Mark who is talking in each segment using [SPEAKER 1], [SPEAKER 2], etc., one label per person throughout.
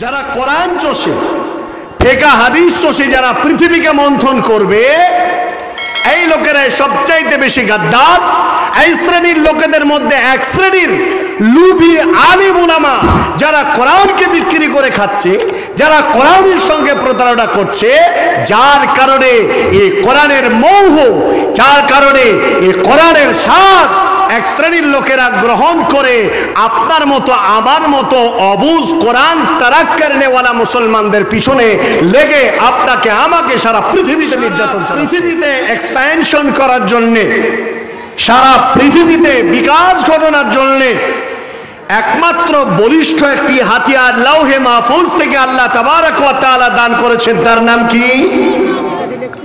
[SPEAKER 1] যারা কোরআন চষে, ফিকহ হাদিস চষে যারা পৃথিবীকে মন্থন করবে, এই লোকেরাই সবচাইতে বেশি গাদ্দার। এই শ্রেণীর লোকেদের মধ্যে এক শ্রেণীর লুভি আলিম উলামা যারা কোরআনকে বিক্রি করে খাচ্ছে, যারা কোরআনের সঙ্গে প্রতারণা করছে, যার কারণে এই কোরআনের মৌহ, যার কারণে এই কোরআনের স্বাদ এক শ্রেণীর লোকেরা গ্রহণ করে আপনার মতো আমার মতো অবুঝ কোরআন তারাক করনেওয়ালা মুসলমানদের পিছনে লেগে আপনাকে আমাকে সারা পৃথিবীতে নির্যাতন, পৃথিবীতে এক্সপ্যানশন করার জন্যে, সারা পৃথিবীতে বিকাশ ঘটানোর জন্যে একমাত্র বলিষ্ঠ একটি হাতিয়ার লাউহে মাহফুজ থেকে আল্লাহ তাবারক ওয়া তাআলা দান করেছেন, তার নাম কি?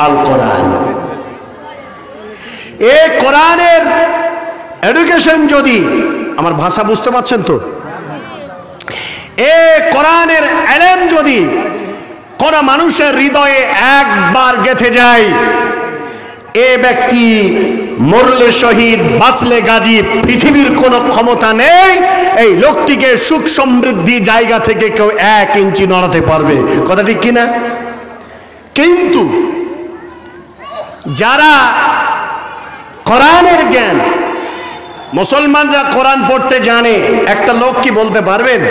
[SPEAKER 1] আল কোরআন। এই কোরআনের এডুকেশন, যদি আমার ভাষা বুঝতে পারছেন তো, এই কোরআনের ইলম যদি কোন মানুষের হৃদয়ে একবার গেঁথে যায়, এ ব্যক্তি মরলে শহীদ, বাঁচলে গাজী, পৃথিবীর কোনো ক্ষমতা নেই এই লোকটিকে সুখ সমৃদ্ধি জায়গা থেকে কেউ 1 ইঞ্চি নড়াতে পারবে। কথা ঠিক কিনা? কিন্তু যারা কোরআনের জ্ঞান, মুসলমানরা কোরআন পড়তে জানে, একটা লোক কি বলতে পারবেন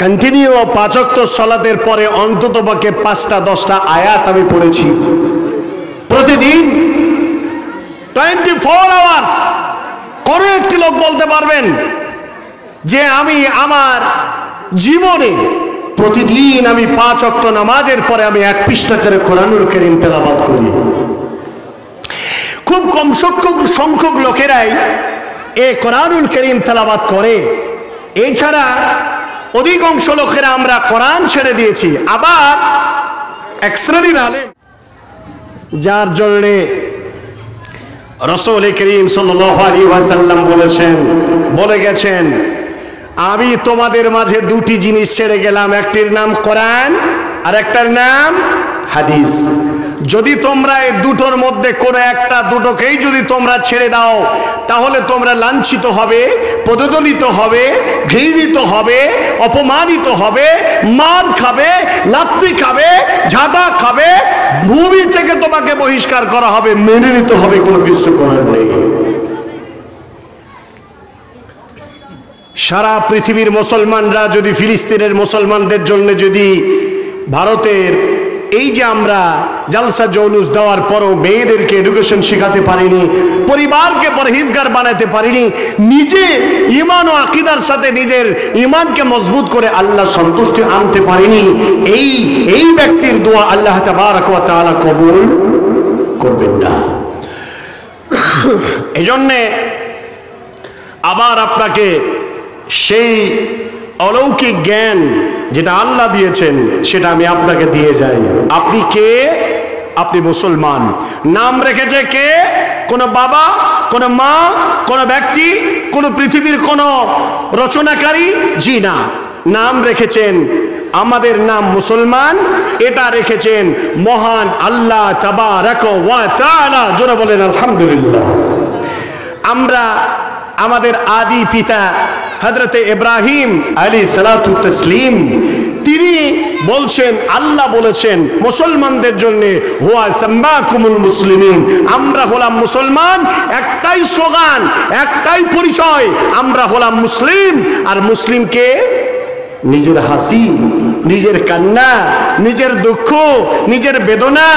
[SPEAKER 1] কন্টিনিউ 5 ওয়াক্ত সালাতের পরে অন্তত পক্ষে 5টা 10টা আয়াত আমি পড়েছি প্রতিদিন 24 আওয়ার্স? কোন একটি লোক বলতে পারবেন যে আমি আমার জীবনে প্রতিদিন আমি 5 ওয়াক্ত নামাজের পরে আমি 1 পৃষ্ঠা করে কোরআনুল কারীম তেলাওয়াত করি? খুব কম সংখ্যক লোকেরাই এই কোরআনুল কারীম তেলাওয়াত করে। এছাড়া অধিকাংশ লোকেরা আমরা কোরআন ছেড়ে দিয়েছি। আবার এক শ্রেণীর আলেম, যার জন্য রাসূল করিম সাল্লাল্লাহু আলাইহি ওয়াসাল্লাম বলে গেছেন, আমি তোমাদের মাঝে 2টি জিনিস ছেড়ে গেলাম, একটির নাম কোরআন আর একটার নাম হাদিস। যদি তোমরা এই দুটোর মধ্যে কোনো একটা দুটোকেই যদি তোমরা ছেড়ে দাও, তাহলে তোমরা লাঞ্ছিত হবে, পদদলিত হবে, ঘৃণিত হবে, অপমানিত হবে, মার খাবে, লাত্তি খাবে, ঝাঁটা খাবে, ভূমি থেকে তোমাকে বহিষ্কার করা হবে, মেনে নিতে হবে, কোনো কিছু করার নেই। সারা পৃথিবীর মুসলমানরা যদি ফিলিস্তিনের মুসলমানদের জন্য যদি ভারতের এই যে আমরা জালসা জৌলুস দেওয়ার পরও মেয়েদেরকে এডুকেশন শেখাতে পারিনি, পরিবারকে পরহেজগার বানাতে পারিনি, নিজে ঈমান ও আকীদার সাথে নিজের ঈমানকে মজবুত করে আল্লাহ সন্তুষ্টি আনতে পারিনি, এই ব্যক্তির দোয়া আল্লাহ তাবারক ওয়া তাআলা কবুল করবেন না। এজন্যে আবার আপনাকে সেই অলৌকিক জ্ঞান যেটা আল্লাহ দিয়েছেন সেটা আমি আপনাকে দিয়ে যাই। আপনি কে? আপনি মুসলমান। নাম রেখেছে কে? কোনো বাবা, কোনো মা, কোনো ব্যক্তি, কোনো পৃথিবীর কোনো রচনাকারী? জি না, নাম রেখেছেন, আমাদের নাম মুসলমান, এটা রেখেছেন মহান আল্লাহ তাবারক ওয়া তাআলা। জোরে বলেন আলহামদুলিল্লাহ। আমরা আমাদের আদি পিতা হযরত ইব্রাহিম আলাইহিস সালাতু তাসলিম, তিনি বলছেন, আল্লাহ বলেছেন মুসলমানদের জন্য, হুয়া সাম্মাকুমুল মুসলিমিন, আমরা হলাম মুসলমান। একটাই স্লোগান, একটাই পরিচয়, আমরা হলাম মুসলিম। আর মুসলিমকে নিজের হাসি, নিজের কান্না, নিজের দুঃখ, নিজের বেদনা,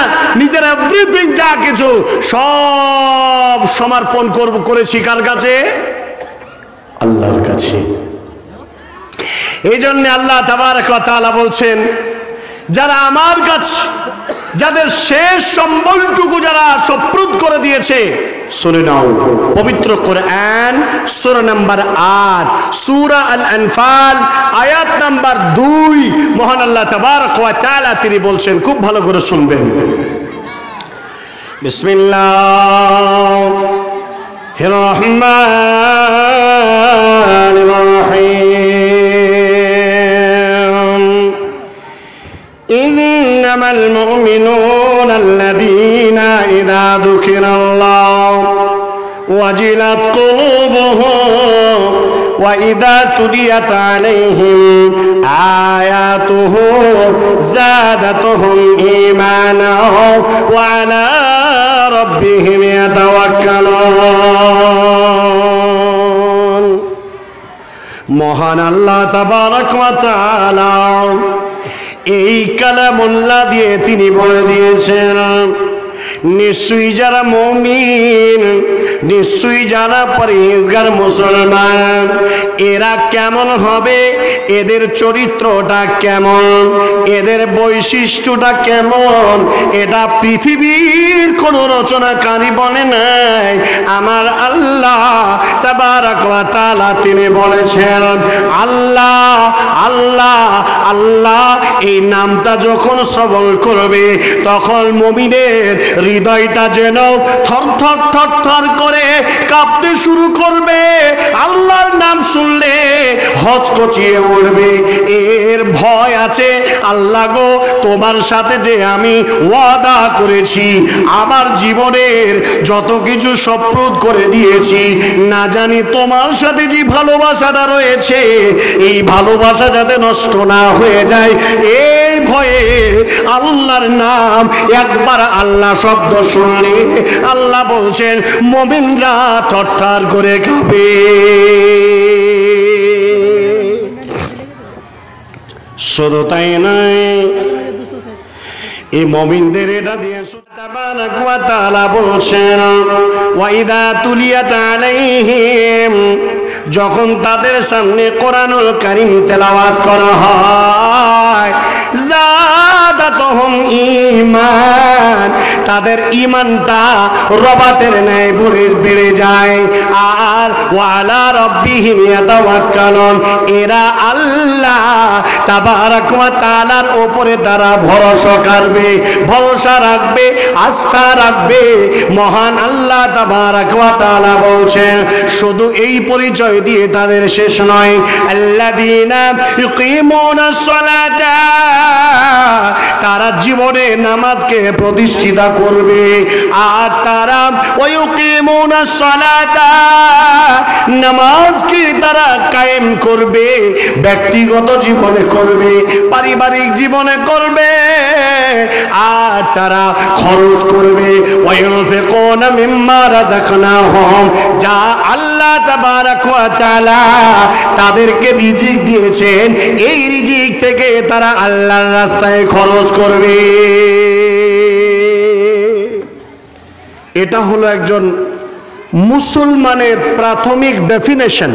[SPEAKER 1] নিজের এভরিথিং যা কিছু সব সমর্পণ করেছি কার কাছে? আল্লাহর কাছে। এই জন্য আল্লাহ তাবারক ওয়া তাআলা বলছেন, যারা আমার কাছে, যাদের শেষ সম্বলটুকু যারা সুপ্রদ করে দিয়েছে, শুনে নাও পবিত্র কোরআন সূরা নাম্বার 8, সূরা আল আনফাল আয়াত নাম্বার 2, মহান আল্লাহ তাবারক ওয়া তাআলা তিনি বলছেন, খুব ভালো করে শুনবেন। বিসমিল্লাহির রহমানির রহিম। ইন্নামাল মুমিনুনা আল্লাযীনা ইযা যুকিরাল্লাহু ওয়াজিলাত কুলুবুহুম ওয়া ইযা তুলিয়াত আলাইহিম আয়াতুহু যাদাতুহুম ঈমানা ওয়া আলা রাব্বিহিম ইয়াতাওয়াক্কালুন। মহান আল্লাহ তাবারক ওয়া তাআলা এই কালামুল্লাহ দিয়ে তিনি বলে দিয়েছেন, নিশ্চয়ই যারা মুমিন, নিশ্চয়ই যারা পরহেজগার মুসলমান, এরা কেমন হবে, এদের চরিত্রটা কেমন, এদের বৈশিষ্ট্যটা কেমন, এটা পৃথিবীর কোন রচনাকারী বলে নাই, আমার আল্লাহ তাবারক ওয়া তাআলা তিনি বলেছেন। আল্লাহ আল্লাহ আল্লাহ এই নামটা যখন শ্রবণ করবে তখন মুমিনের হৃদয়টা যেন থর থর থর থর করে কাঁপতে শুরু করবে। আল্লাহর নাম শুনলে হচকচিয়ে উঠবে, এর ভয় আছে, আল্লাহ গো তোমার সাথে যে আমি ওয়াদা করেছি, আমার জীবনের যত কিছু সপ্রদ করে দিয়েছি, না জানি তোমার সাথে যে ভালোবাসাটা রয়েছে এই ভালোবাসা যাতে নষ্ট না হয়ে যায়, এই ভয়ে আল্লাহর নাম একবার আল্লাহ শব্দ শুনলে আল্লাহ বলছেন মুমিনরা থরথর করে কাঁপে। শুধু তাই নয়, এই মুমিনদের এটা দিয়ে তাবারাক ওয়া তাআলা বলছেন ওয়া ইযা তুলিয়াত আলাইহিম, যখন তাদের সামনে কোরআনুল কারীম তেলাওয়াত করা হয়, যাদাতুহুম ঈমান, তাদের ঈমানটা রবাতের ন্যায় বেড়ে যায়। আর ওয়া আলা রাব্বিহিম ইয়াতাওয়াক্কালুন, এরা আল্লাহ তাবারাক ওয়া তাআলার উপরে তারা ভরসা করবে, ভরসা রাখবে, আস্থা রাখবে। মহান আল্লাহ তাবারাক ওয়া তাআলা বলছেন শুধু এই পরিচয় দিয়ে তাদের শেষ নয়, আল্লাযীনা ইউকিমুনাস সালাতা, তারা জীবনে নামাজকে প্রতিষ্ঠিত করবে। আর তারা ওয়ায়ুকিমুনাস সালাতা, নামাজকে তারা কায়েম করবে, ব্যক্তিগত জীবনে করবে, পারিবারিক জীবনে করবে। আর তারা খরচ করবে, ওয়ায়ুনফিকুনা মিম্মা রাযাকনাহুম, যা আল্লাহ তাবারাক ওয়া তাআলা তাদেরকে রিজিক দিয়েছেন, এই রিজিক থেকে তারা আল্লাহর রাস্তায় খরচ করবে। এটা হলো একজন মুসলমানের প্রাথমিক ডেফিনেশন,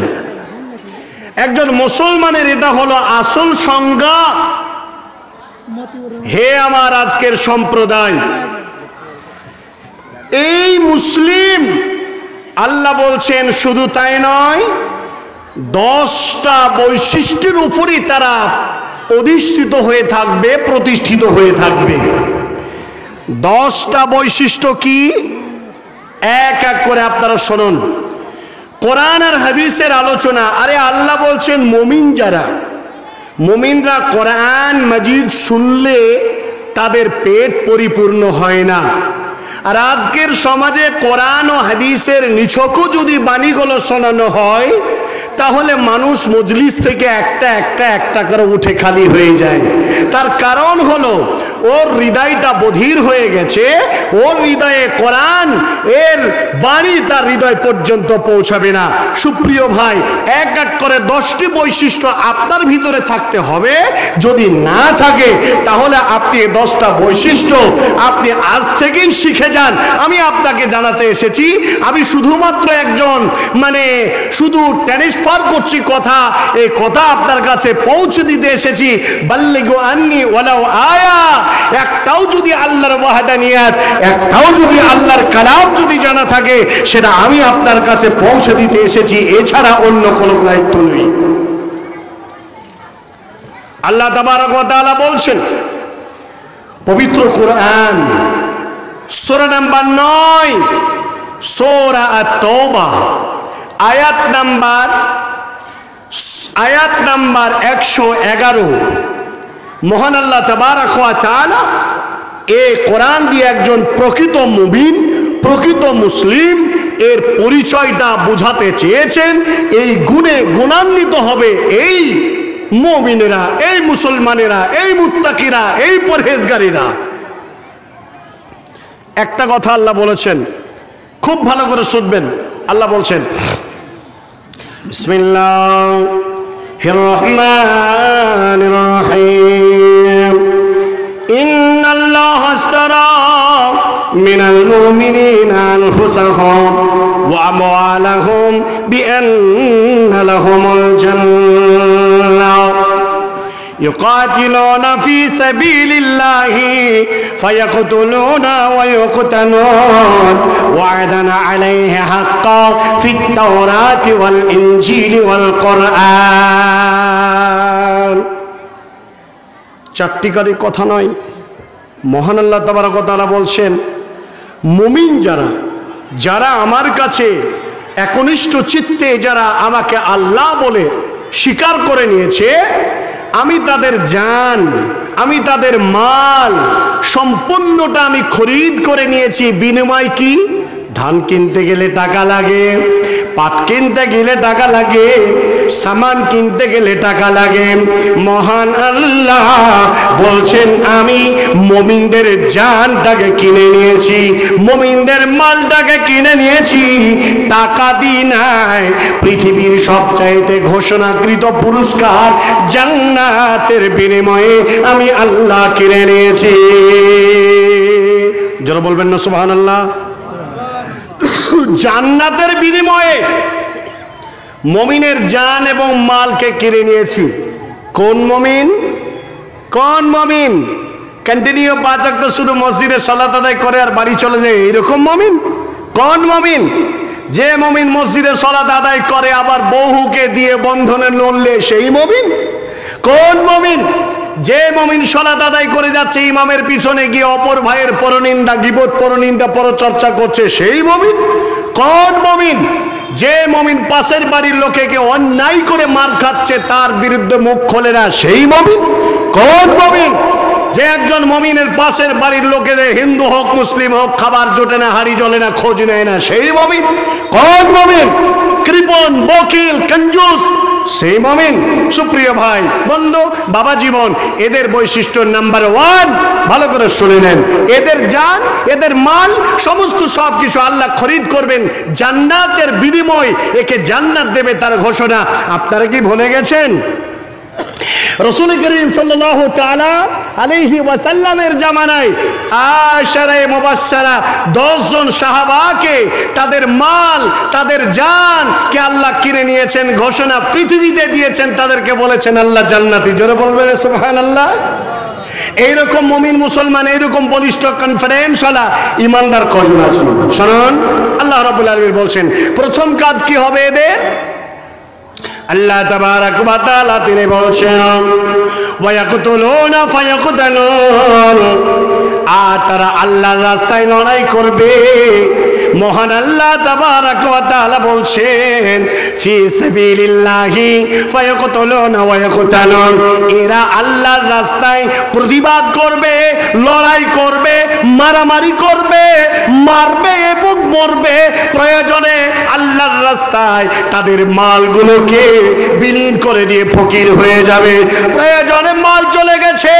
[SPEAKER 1] একজন মুসলমানের এটা হলো আসল সংজ্ঞা। হে আমার আজকের সম্প্রদায়, এই মুসলিম, আল্লাহ বলছেন শুধু তাই নয়, 10টা বৈশিষ্ট্যের উপরই তারা অধিষ্ঠিত হয়ে থাকবে, প্রতিষ্ঠিত হয়ে থাকবে। 10টা বৈশিষ্ট্য কি, এক এক করে আপনারা শুনুন। কোরআন আর হাদিসের আলোচনা। আরে আল্লাহ বলছেন মুমিন যারা, মুমিনরা কোরআন মাজিদ শুনলে তাদের পেট পরিপূর্ণ হয় না। আর আজকের সমাজে কোরআন ও হাদিসের নিছকও যদি বাণীগুলো শোনানো হয়, তাহলে মানুষ মজলিস থেকে একটা একটা একটা করে উঠে খালি হয়ে যায়। তার কারণ হলো ওর হৃদয়টা বধির হয়ে গেছে, ওর হৃদয়ে কোরআন এর বাণী তার হৃদয় পর্যন্ত পৌঁছাবে না। সুপ্রিয় ভাই, এক এক করে 10টি বৈশিষ্ট্য আপনার ভিতরে থাকতে হবে। যদি না থাকে তাহলে আপনি 10টা বৈশিষ্ট্য আপনি আজ থেকেই শিখে যান। আমি আপনাকে জানাতে এসেছি, আমি শুধুমাত্র একজন শুধু ট্রান্সফার করছি কথা, এই কথা আপনার কাছে পৌঁছে দিতে এসেছি। বাল্লিগু আন্নি ওয়ালাউ আয়া, একটাও যদি আল্লাহর ওয়াহদানিয়াত, একটাও যদি আল্লাহর কালাম যদি জানা থাকে, সেটা আমি আপনার কাছে পৌঁছে দিতে এসেছি, এছাড়া অন্য কোনো দায়িত্ব নেই। আল্লাহ তাবারক ওয়া তাআলা বলছেন পবিত্র কোরআন সূরা নাম্বার 9, সূরা আত-তাওবা, আয়াত নাম্বার 111। মহান আল্লাহ তাবারক ওয়া তাআলা এই কোরআন দিয়ে একজন প্রকৃত মুমিন, প্রকৃত মুসলিম এর পরিচয়টা বোঝাতে চেয়েছেন। এই গুণে গুণান্বিত হবে এই মুমিনেরা, এই মুসলমানেরা, এই মুত্তাকিরা, এই পরহেজগারীরা। একটা কথা আল্লাহ বলেছেন, খুব ভালো করে শুনবেন। আল্লাহ বলছেন, বিসমিল্লাহির রহমানির রহিম, ইন্নাল্লাহা আশতারা মিনাল মুমিনিনা আনফুসাহুম ওয়া আমওয়ালাহুম বিআন্না লাহুমুল জান্নাহ يقاتلون في سبيل الله فيقتلون ويقتلون وعدا عليه حقا في التوراة والإنجيل والقرآن। চারটি করে কথা নয়, মহান আল্লাহ তাবারক ওয়া তাআলা বলছেন, মুমিন যারা, যারা আমার কাছে একনিষ্ঠ চিত্তে যারা আমাকে আল্লাহ বলে স্বীকার করে নিয়েছে, আমি তাদের জান, আমি তাদের মাল সম্পূর্ণটা আমি খরিদ করে নিয়েছি। বিনিময় কি? ধান কিনতে গেলে টাকা লাগে, পাট কিনতে গেলে টাকা লাগে, সামান কিনতে গেলে টাকা লাগে। মহান আল্লাহ বলছেন, আমি মুমিনদের জানটাকে কিনে নিয়েছি, মুমিনদের মালটাকে কিনে নিয়েছি, টাকা দিই নাই। পৃথিবীর সবচাইতে ঘোষণাকৃত পুরস্কার জান্নাতের বিনিময়ে আমি আল্লাহ কিনে নিয়েছি। যারা বলবেন না সুবহানাল্লাহ। জান্নাতের বিনিময়ে মুমিনের জান এবং মালকে কিনে নিয়েছি। কোন মুমিন? কোন মুমিন কন্টিনিউ 5 ওয়াক্ত শুধু মসজিদে সালাত আদায় করে আর বাড়ি চলে যায়, এরকম মুমিন? কোন মুমিন? যে মুমিন মসজিদে সালাত আদায় করে আবার বহুকে দিয়ে বন্ধনে লড়লে সেই মুমিন? কোন মুমিন? যে মুমিন সালাত আদায় করে যাচ্ছে, ইমামের পিছনে গিয়ে অপর ভাইয়ের পরনিন্দা, গীবত, পরনিন্দা, পরচর্চা করছে, সেই মুমিন? কোন মুমিন? যে মুমিন পাশের বাড়ির লোকেকে অন্যায় করে মার খাচ্ছে, তার বিরুদ্ধে মুখ খোলে না, সেই মুমিন? কোন মুমিন? যে একজন মুমিনের পাশের বাড়ির লোকেদের, হিন্দু হোক মুসলিম হোক, খাবার জোটে না, হাড়ি জ্বলে না, খোঁজ নেয় না, সেই মুমিন? কোন মুমিন? কৃপণ, বকিল, কঞ্জুস, সেই মুমিন? সুপ্রিয় ভাই, বন্ধু, বাবা জীবন, এদের বৈশিষ্ট্য নাম্বার 1 ভালো করে শুনে নেন। এদের জান, এদের মাল, সমস্ত সবকিছু আল্লাহ খরিদ করবেন, জান্নাতের বিনিময় একে জান্নাত দেবে, তার ঘোষণা। আপনারা কি ভুলে গেছেন? রাসূল করিম সাল্লাল্লাহু তাআলা আলাইহি ওয়াসাল্লামের জামানায় আশারায়ে মুবাশশারা 10 জন সাহাবাকে তাদের মাল, তাদের জান কে আল্লাহ কিনে নিয়েছেন, ঘোষণা পৃথিবীতে দিয়েছেন, তাদেরকে বলেছেন আল্লাহ জান্নাতি। জোরে বলবেন সুবহানাল্লাহ। এইরকম মুমিন মুসলমান, এইরকম বলিষ্ঠ কনফিডেন্স ওয়ালা ইমানদার কজন আছে? শুনুন, আল্লাহ রাব্বুল আলামিন বলছেন, প্রথম কাজ কি হবে এদের? আল্লাহ তাবারাক ওয়া তাআলা তিনি বলছেন, ওয়া ইয়াকতুলুনা ফায়াকতুলুন, আর তারা আল্লাহর রাস্তায় লড়াই করবে। মহান আল্লাহ তাবারাক ওয়া তাআলা বলছেন, ফি সাবিলিল্লাহি ফায়াকতুলুনা ওয়া ইয়াকতুলুন, এরা আল্লাহর রাস্তায় প্রতিবাদ করবে, লড়াই করবে, মারামারি করবে, মারবে এবং মরবে। প্রয়োজনে আল্লাহর রাস্তায় তাদের মালগুলোকে বিলীন করে দিয়ে ফকির হয়ে যাবে। প্রয়োজনে মাল চলে গেছে,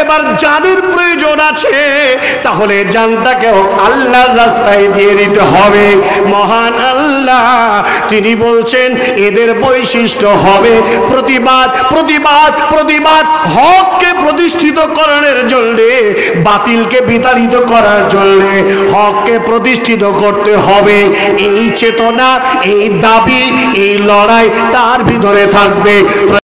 [SPEAKER 1] এবার জানের প্রয়োজন আছে, তাহলে জানটাকেও আল্লাহর রাস্তায় দিয়ে দিতে হবে। মহান আল্লাহ তিনি বলছেন, এদের বৈশিষ্ট্য হবে প্রতিবাদ, প্রতিবাদ, প্রতিবাদ। হককে প্রতিষ্ঠিত করার জন্য, বাতিলকে বিতাড়িত করার জন্য হককে প্রতিষ্ঠিত করতে হবে। এই চেতনা, এই দাবি, এই লড়াই তার ভিতরে থাকবে।